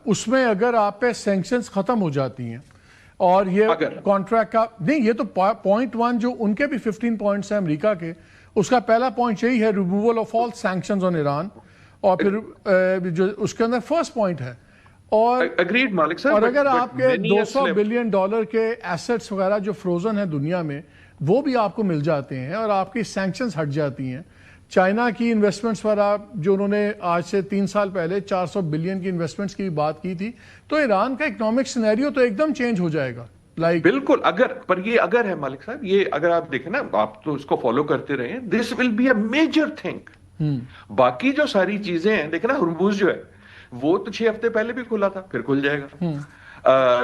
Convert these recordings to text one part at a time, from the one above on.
اس میں اگر آپ پہ سینکشنز ختم ہو جاتی ہیں اور یہ کانٹریکٹ کا نہیں، یہ تو پوائنٹ 1 جو ان کے بھی 15 پوائنٹس ہیں امریکہ کے، اس کا پہلا پوائنٹ یہی ہے ریموول آف آل سینکشنز آن ایران، اور پھر جو اس کے اندر فرسٹ پوائنٹ ہے. اور اگر آپ کے $200 بلین کے ایسٹس وغیرہ جو فروزن ہیں دنیا میں وہ بھی آپ کو مل جاتے ہیں اور آپ کی سینکشنز ہٹ جاتی ہیں. چائنا کی انویسٹمنٹس پر آپ جو انہوں نے آج سے 3 سال پہلے 400 بلین کی انویسٹمنٹس کی بات کی تھی، تو ایران کا اکنامک سینیریو تو ایک دم چینج ہو جائے گا. بالکل. پر یہ اگر ہے مالک صاحب، یہ اگر آپ دیکھیں نا، آپ تو اس کو فالو کرتے رہے، this will be a major thing. باقی جو ساری چیزیں ہیں دیکھیں نا، ہرموز جو ہے وہ تو 6 ہفتے پہلے بھی کھلا تھا، پھر کھل جائے گا.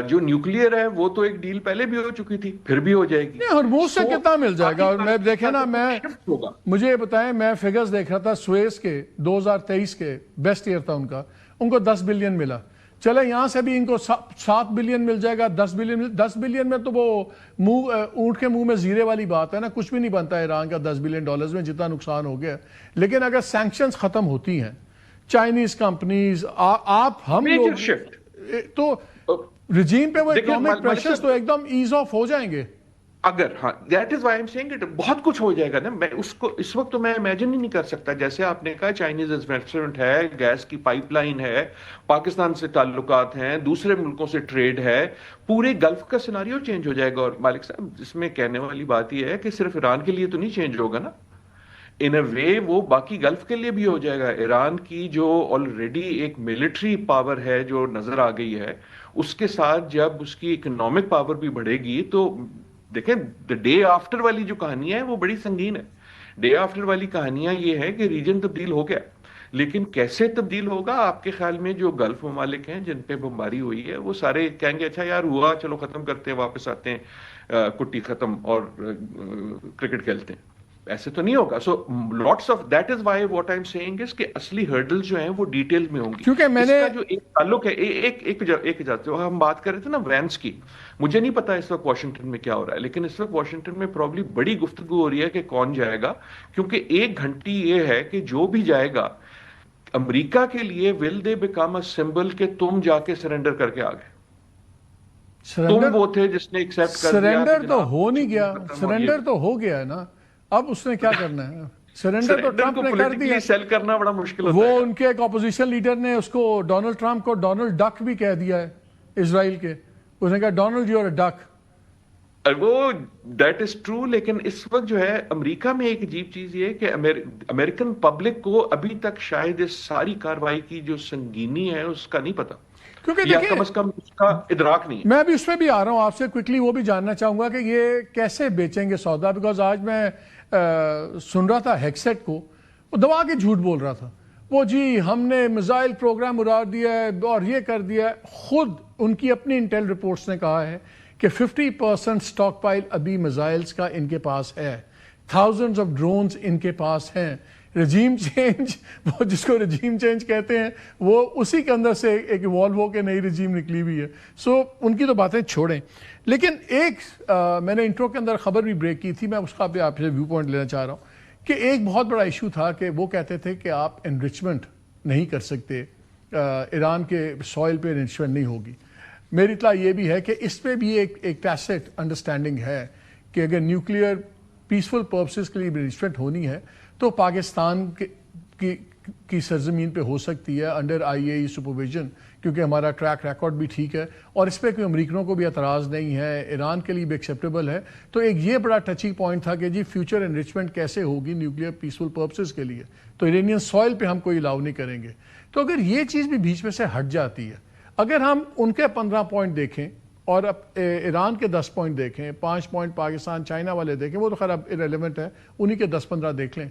جو نیوکلیئر ہے وہ تو ایک ڈیل پہلے بھی ہو چکی تھی، پھر بھی ہو جائے گی. ہرموز سے کتنا مل جائے گا؟ اور میں دیکھیں نا، مجھے یہ بتائیں، میں فگرز دیکھ رہا تھا سویز کے 2023 کے بیسٹ ایئر تھا ان کو 10 بلین ملا. چلے یہاں سے بھی ان کو 7 بلین مل جائے گا. 10 بلین میں تو وہ اونٹ کے منہ میں زیرے والی بات ہے نا، کچھ بھی نہیں بنتا ایران کا $10 بلین میں جتنا نقصان ہو گیا. لیکن اگر سینکشنز ختم ہوتی ہیں، چائنیز کمپنیز ہم لوگ تو رجیم پہ وہ اکنامک پریشرز تو ایک دم ایز آف ہو جائیں گے. اگر that is why I'm saying it, بہت کچھ ہو جائے گا نا. میں اس کو اس وقت تو میں امیجن ہی نہیں کر سکتا. جیسے آپ نے کہا چائنیز انویسٹمنٹ ہے، گیس کی پائپ لائن ہے، پاکستان سے تعلقات ہیں، دوسرے ملکوں سے ٹریڈ ہے، پورے گلف کا سیناریو چینج ہو جائے گا. اور مالک صاحب اس میں کہنے والی بات یہ ہے کہ صرف ایران کے لیے تو نہیں چینج ہوگا نا، ان اے وے وہ باقی گلف کے لیے بھی ہو جائے گا. ایران کی جو آلریڈی ایک ملٹری پاور ہے جو نظر آ گئی ہے، اس کے ساتھ جب اس کی اکنامک پاور بھی بڑھے گی تو دیکھیں ڈے آفٹر والی جو کہانی ہے وہ بڑی سنگین ہے. ڈے آفٹر والی کہانیاں یہ ہے کہ ریجن تبدیل ہو گیا، لیکن کیسے تبدیل ہوگا؟ آپ کے خیال میں جو گلف ممالک ہیں جن پہ بمباری ہوئی ہے وہ سارے کہیں گے اچھا یار ہوا، چلو ختم کرتے ہیں، واپس آتے ہیں، کٹی ختم اور کرکٹ کھیلتے ہیں؟ ایسے تو نہیں ہوگا. So lots of that is why what I am saying is کہ اصلی ہرڈل جو ہیں وہ ڈیٹیل میں ہوں گی. کیونکہ میں نے جو ایک تعلق ہے، ایک اجازت، جو ہم بات کر رہے تھے نا وینس کی، مجھے نہیں پتا اس وقت واشنگٹن میں کیا ہو رہا ہے، لیکن اس وقت واشنگٹن میں پرابلی بڑی گفتگو ہو رہی ہے کہ کون جائے گا. کیونکہ ایک گھنٹی یہ ہے کہ جو بھی جائے گا امریکہ کے لیے ول دے بیکم اے سمبل کہ تم جا کے سرنڈر کر کے آ گئے. تم وہ تھے جس نے ایکسپٹ کر دیا. سرنڈر تو ہو نہیں گیا، سرنڈر تو ہو گیا ہے نا. اب اس نے کیا کرنا ہے؟ سرنڈر تو ٹرمپ نے کر دیا. سیل کرنا بڑا مشکل ہوتا ہے. وہ ان کے ایک اپوزیشن لیڈر نے اس کو ڈونلڈ ٹرمپ کو ڈونلڈ ڈک بھی کہہ دیا ہے اسرائیل کے. اس نے کہا ڈونلڈ یو آر اے ڈک. وہ دیٹ از ٹرو. لیکن اس وقت جو ہے امریکہ میں ایک عجیب چیز یہ ہے کہ امریکن پبلک کو ابھی تک شاید اس ساری کاروائی کی جو سنگینی ہے اس کا نہیں پتا، یا کم از کم اس کا ادراک نہیں. میں بھی اس پہ بھی آ رہا ہوں آپ سے کوئکلی وہ بھی جاننا چاہوں گا کہ یہ کیسے بیچیں گے سودا. بیکاز آج میں سن رہا تھا ہیکسیٹ کو، وہ دبا کے جھوٹ بول رہا تھا. وہ جی ہم نے میزائل پروگرام اڑا دیا ہے اور یہ کر دیا ہے. خود ان کی اپنی انٹیل رپورٹس نے کہا ہے کہ 50% سٹاک پائل ابھی میزائلز کا ان کے پاس ہے، تھاؤزنڈز آف ڈرونز ان کے پاس ہیں. رجیم چینج، وہ جس کو رجیم چینج کہتے ہیں، وہ اسی کے اندر سے ایک ایوالو ہو کے نئی رجیم نکلی ہوئی ہے. سو ان کی تو باتیں چھوڑیں. لیکن ایک میں نے انٹرو کے اندر خبر بھی بریک کی تھی، میں اس کا بھی آپ سے ویو پوائنٹ لینا چاہ رہا ہوں کہ ایک بہت بڑا ایشو تھا کہ وہ کہتے تھے کہ آپ انرچمنٹ نہیں کر سکتے، ایران کے سوائل پہ انرچمنٹ نہیں ہوگی. میری اطلاع یہ بھی ہے کہ اس پہ بھی ایک ٹیسٹ انڈرسٹینڈنگ ہے کہ اگر نیوکلیئر پیسفل پرپسز کے لیے انرچمنٹ ہونی ہے تو پاکستان کی سرزمین پہ ہو سکتی ہے انڈر IAEA سپرویژن، کیونکہ ہمارا ٹریک ریکارڈ بھی ٹھیک ہے اور اس پہ کوئی امریکنوں کو بھی اعتراض نہیں ہے، ایران کے لیے بھی ایکسیپٹیبل ہے. تو ایک یہ بڑا ٹچی پوائنٹ تھا کہ جی فیوچر انرچمنٹ کیسے ہوگی نیوکلیئر پیسفل پرپسز کے لیے، تو ایرانین سوائل پہ ہم کوئی الاؤ نہیں کریں گے. تو اگر یہ چیز بھی بیچ میں سے ہٹ جاتی ہے، اگر ہم ان کے 15 پوائنٹ دیکھیں اور ایران کے 10 پوائنٹ دیکھیں، 5 پوائنٹ پاکستان چائنا والے دیکھیں، وہ تو خیر اب ارریلیونٹ ہے، انہی کے 10-15 دیکھ لیں.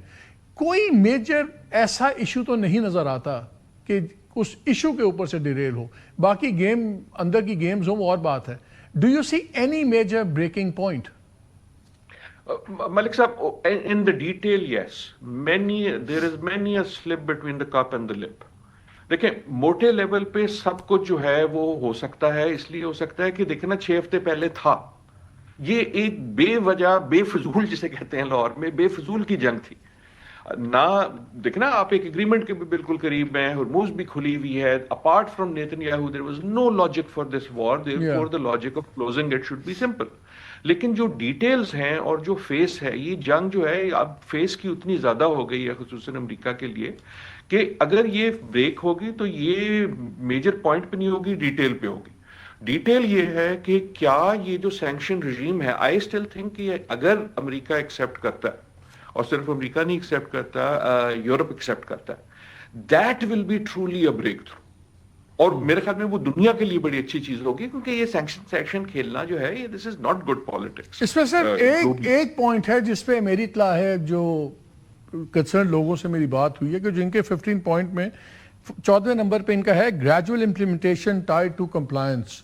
کوئی میجر ایسا ایشو تو نہیں نظر آتا کہ اس ایشو کے اوپر سے ڈیریل ہو. باقی گیم اندر کی گیمز ہوں وہ اور بات ہے. Do you see any major breaking point? Malik صاحب in the detail yes, there is many a slip between the cup and the lip. دیکھیں موٹے لیول پہ سب کچھ جو ہے وہ ہو سکتا ہے، اس لیے ہو سکتا ہے کہ دیکھیں نا 6 ہفتے پہلے تھا یہ ایک بے وجہ بے فضول جسے کہتے ہیں لاہور میں بے فضول کی جنگ تھی. نہ دیکھنا آپ ایک اگریمنٹ کے بھی بالکل قریب ہیں, ہرموز بھی کھلی ہوئی ہے. Apart from Netanyahu there was no logic for this war, therefore the logic of closing it should be simple. لیکن جو ڈیٹیلز ہیں اور جو فیس ہے, یہ جنگ جو ہے اب فیس کی اتنی زیادہ ہو گئی ہے خصوصاً امریکہ کے لیے, کہ اگر یہ بریک ہوگی تو یہ میجر پوائنٹ پہ نہیں ہوگی, ڈیٹیل پہ ہوگی. ڈیٹیل یہ ہے کہ کیا یہ جو سینکشن رجیم ہے, آئی اسٹل تھنک کہ اگر امریکہ ایکسیپٹ کرتا ہے, اور صرف امریکہ نہیں ایکسیپٹ کرتا, یورپ ایکسیپٹ کرتا ہے, that will be truly a breakthrough. اور میرے خیال میں وہ دنیا کے لیے بڑی اچھی چیز ہوگی, کیونکہ یہ سینکشن کھیلنا جو ہے, یہ دس از ناٹ گڈ پالیٹکس. اس میں صرف ایک پوائنٹ ہے جس پہ میری اطلاع ہے, جو کنسرن لوگوں سے میری بات ہوئی ہے, کہ جن کے 15 پوائنٹ میں 14ویں نمبر پہ ان کا ہے gradual implementation tied to compliance.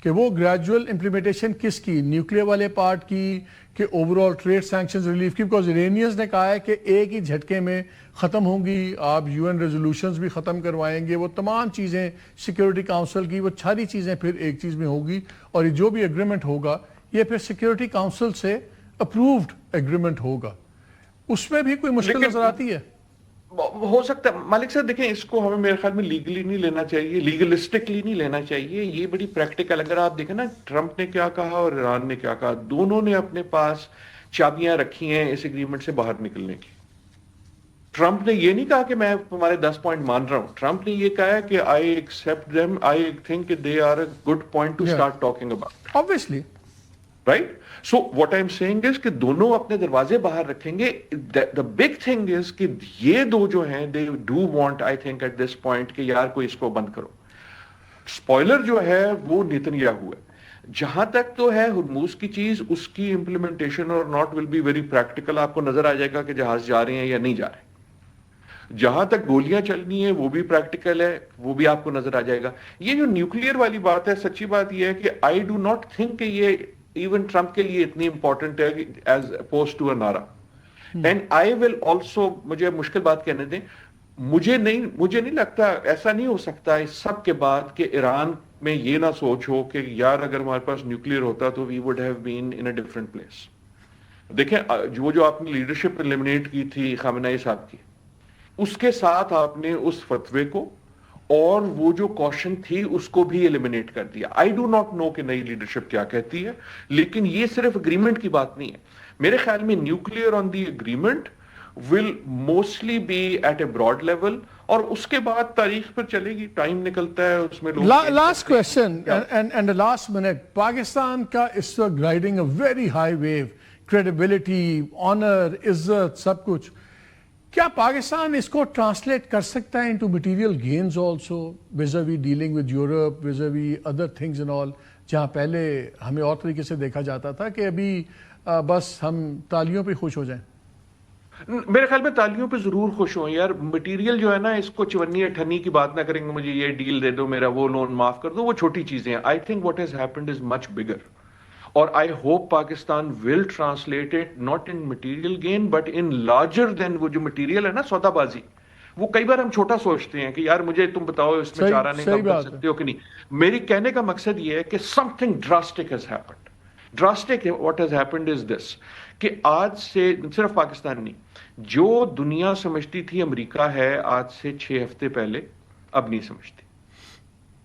کہ وہ گریجول امپلیمنٹیشن کس کی, نیوکلیئر والے پارٹ کی, کہ overall trade sanctions relief کی, بیکاز ایرانیئنز نے کہا ہے کہ ایک ہی جھٹکے میں ختم ہوں گی, آپ UN ریزولوشنز بھی ختم کروائیں گے, وہ تمام چیزیں سیکیورٹی کاؤنسل کی, وہ ساری چیزیں پھر ایک چیز میں ہوگی, اور جو بھی ایگریمنٹ ہوگا یہ پھر سیکیورٹی کاؤنسل سے اپرووڈ ایگریمنٹ ہوگا. اس میں بھی کوئی مشکل نظر آتی ہے؟ ہو سکتا ہے مالک صاحب, دیکھیں اس کو ہمیں میرے خیال میں لیگلی نہیں لینا چاہیے, لیگلسٹکلی نہیں لینا چاہیے, یہ بڑی پریکٹیکل. اگر آپ دیکھیں نا ٹرمپ نے کیا کہا اور ایران نے کیا کہا, دونوں نے اپنے پاس چابیاں رکھی ہیں اس ایگریمنٹ سے باہر نکلنے کی. ٹرمپ نے یہ نہیں کہا کہ میں تمہارے 10 پوائنٹ مان رہا ہوں, ٹرمپ نے یہ کہا کہ I accept them, I think they are a good point to start talking about. Obviously. Right? So what I'm saying is کہ دونوں اپنے دروازے باہر رکھیں گے. The big thing is کہ یہ دو جو ہیں they do want, I think at this point, کہ یار کوئی اس کو بند کرو. Spoiler جو ہے وہ نیتنیاہو ہے. جہاں تک تو ہے ہرموز کی چیز, اس کی امپلیمنٹیشن اور not will be very practical. آپ کو نظر آ جائے گا کہ جہاز جا رہے ہیں یا نہیں جا رہے ہیں. جہاں تک گولیاں چلنی ہیں وہ بھی پریکٹیکل ہے, وہ بھی آپ کو نظر آ جائے گا. یہ جو نیوکلیئر والی بات ہے, سچی بات یہ ہے کہ I do not think کہ یہ ایون ٹرمپ کے لیے اتنی امپورٹنٹ ہے ایز اپوز ٹو اے نعرہ. اینڈ آئی ول آلسو, مجھے مشکل بات کہنے دیں, مجھے نہیں لگتا, ایسا نہیں ہو سکتا اس سب کے بعد کہ ایران میں یہ نہ سوچ ہو کہ یار اگر ہمارے پاس نیوکلیئر ہوتا تو we would have been in a different place. دیکھیں جو آپ نے لیڈرشپ ایلیمنیٹ کی تھی خامنہ ای صاحب کی, اس کے ساتھ آپ نے اس فتوے کو اور وہ جو کوشن تھی اس کو بھی ایلیمنیٹ کر دیا. آئی ڈو ناٹ نو کہ نئی لیڈرشپ کیا کہتی ہے, لیکن یہ صرف اگریمنٹ کی بات نہیں ہے. میرے خیال میں nuclear on the agreement will mostly be at a broad level, اور اس کے بعد تاریخ پر چلے گی, ٹائم نکلتا ہے اس میں. Last question and last minute, Pakistan کا اس وقت riding a very high wave, credibility, honour, عزت, سب کچھ. کیا پاکستان اس کو ٹرانسلیٹ کر سکتا ہے into material gains also vis-a-vis dealing with Europe, vis-a-vis other things and all, جہاں پہلے ہمیں اور طریقے سے دیکھا جاتا تھا کہ ابھی بس ہم تالیوں پہ خوش ہو جائیں؟ میرے خیال میں تالیوں پہ ضرور خوش ہوں یار. مٹیریل جو ہے نا, اس کو چونی اٹھنی کی بات نہ کریں گے, مجھے یہ ڈیل دے دو, میرا وہ لون معاف کر دو, وہ چھوٹی چیزیں ہیں. I think what has happened is much bigger, اور I hope Pakistan will translate it not in material gain but in larger than. وہ جو مٹیریل ہے نا, سودا بازی, وہ کئی بار ہم چھوٹا سوچتے ہیں کہ یار مجھے تم بتاؤ اس میں چارہ نہیں کم کر سکتے ہو کہ نہیں. میری کہنے کا مقصد یہ ہے کہ something drastic has happened. Drastic what has happened is this, کہ آج سے صرف پاکستان نہیں, جو دنیا سمجھتی تھی امریکہ ہے آج سے 6 ہفتے پہلے, اب نہیں سمجھتی.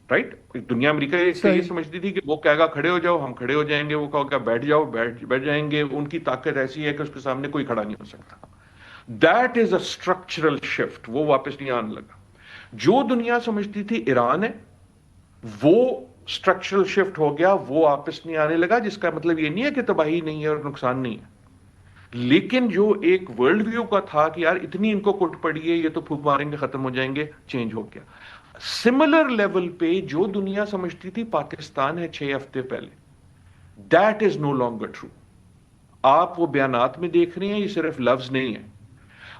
رائٹ, دنیا امریکہ یہ سمجھتی تھی کہ وہ کہے گا کھڑے ہو جاؤ, ہم کھڑے ہو جائیں گے, وہ کہے گا بیٹھ جاؤ, بیٹھ جائیں گے. ان کی طاقت ایسی ہے کہ اس کے سامنے کوئی کھڑا نہیں ہو سکتا. That is a structural shift, وہ واپس نہیں آنے لگا. جو دنیا سمجھتی تھی ایران ہے, وہ اسٹرکچرل شفٹ ہو گیا, وہ واپس نہیں آنے لگا. جس کا مطلب یہ نہیں ہے کہ تباہی نہیں ہے اور نقصان نہیں ہے, لیکن جو ایک ورلڈ ویو کا تھا کہ یار اتنی ان کو کٹ پڑی ہے, یہ تو پھونک ماریں گے ختم ہو جائیں گے, چینج ہو گیا. سملر لیول پہ جو دنیا سمجھتی تھی پاکستان ہے 6 ہفتے پہلے, that is no longer true. آپ وہ بیانات میں دیکھ رہے ہیں, یہ صرف لفظ نہیں ہے.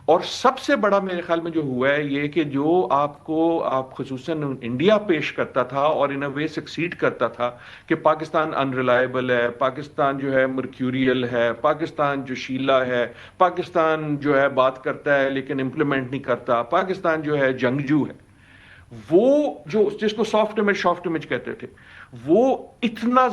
اور سب سے بڑا میرے خیال میں جو ہوا ہے یہ کہ جو آپ خصوصاً انڈیا پیش کرتا تھا اور ان اے وے سکسیڈ کرتا تھا کہ پاکستان انریلائبل ہے, پاکستان جو ہے مرکیوریل ہے, پاکستان جو شیلا ہے, پاکستان جو ہے بات کرتا ہے لیکن امپلیمنٹ نہیں کرتا, پاکستان جو ہے جنگجو ہے, وہ جو جس کو سافٹ امیج کہتے تھے, وہ اتنا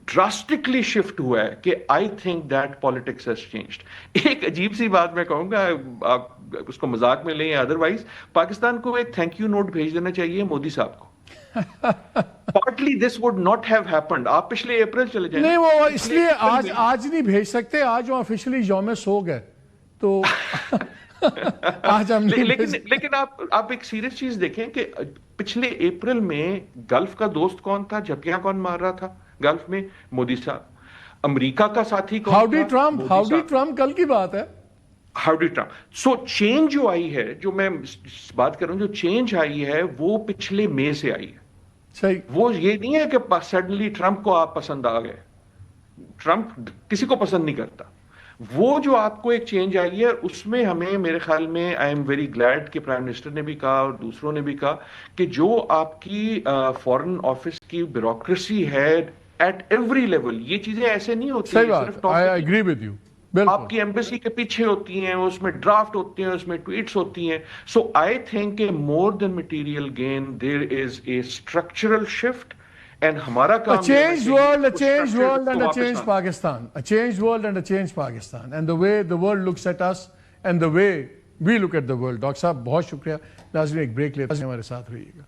ڈراسٹکلی شفٹ ہوا ہے کہ I think that politics has changed. ایک عجیب سی بات میں کہوں گا, آپ اس کو مذاق میں لیں یا ادروائز, پاکستان کو ایک تھینک یو نوٹ بھیج دینا چاہیے مودی صاحب کو. Partly this would not have happened. آپ پچھلے اپریل چلے جائیں. نہیں, وہ اس لیے آج نہیں بھیج سکتے, آج وہ آفیشلی یوم سوگ ہے تو آج ہم لیکن آپ ایک سیریس چیز دیکھیں کہ پچھلے اپریل میں گلف کا دوست کون تھا, جھپکیاں کون مار رہا تھا گلف میں؟ مودی صاحب. امریکہ کا ساتھی کون تھا؟ ہاؤڈی ٹرمپ کل کی بات ہے. ہاؤڈی ٹرمپ. سو چینج جو آئی ہے, جو میں بات کر رہا ہوں, جو چینج آئی ہے وہ پچھلے مئی سے آئی ہے. صحیح. وہ یہ نہیں ہے کہ سڈنلی ٹرمپ کو آپ پسند آ گئے. ٹرمپ کسی کو پسند نہیں کرتا. وہ جو آپ کو ایک چینج آئی ہے اس میں ہمیں, میرے خیال میں, آئی ایم ویری گلیڈ کہ پرائم منسٹر نے بھی کہا اور دوسروں نے بھی کہا کہ جو آپ کی فارن آفس کی بیوروکریسی ہے ایٹ ایوری لیول, یہ چیزیں ایسے نہیں ہوتی ہیں صرف I agree with you. آپ کی ایمبیسی کے پیچھے ہوتی ہیں, اس میں ڈرافٹ ہوتے ہیں, اس میں ٹویٹس ہوتی ہیں. So I think more than material gain there is a structural shift. And ہمارا کام A changed world and a changed Pakistan. A changed world and a changed Pakistan. And the way the world looks at us and the way we look at the world. Doctor صاحب بہت شکریہ. ناظرین ایک break لیتے ہیں, ہمارے ساتھ رہیے گا.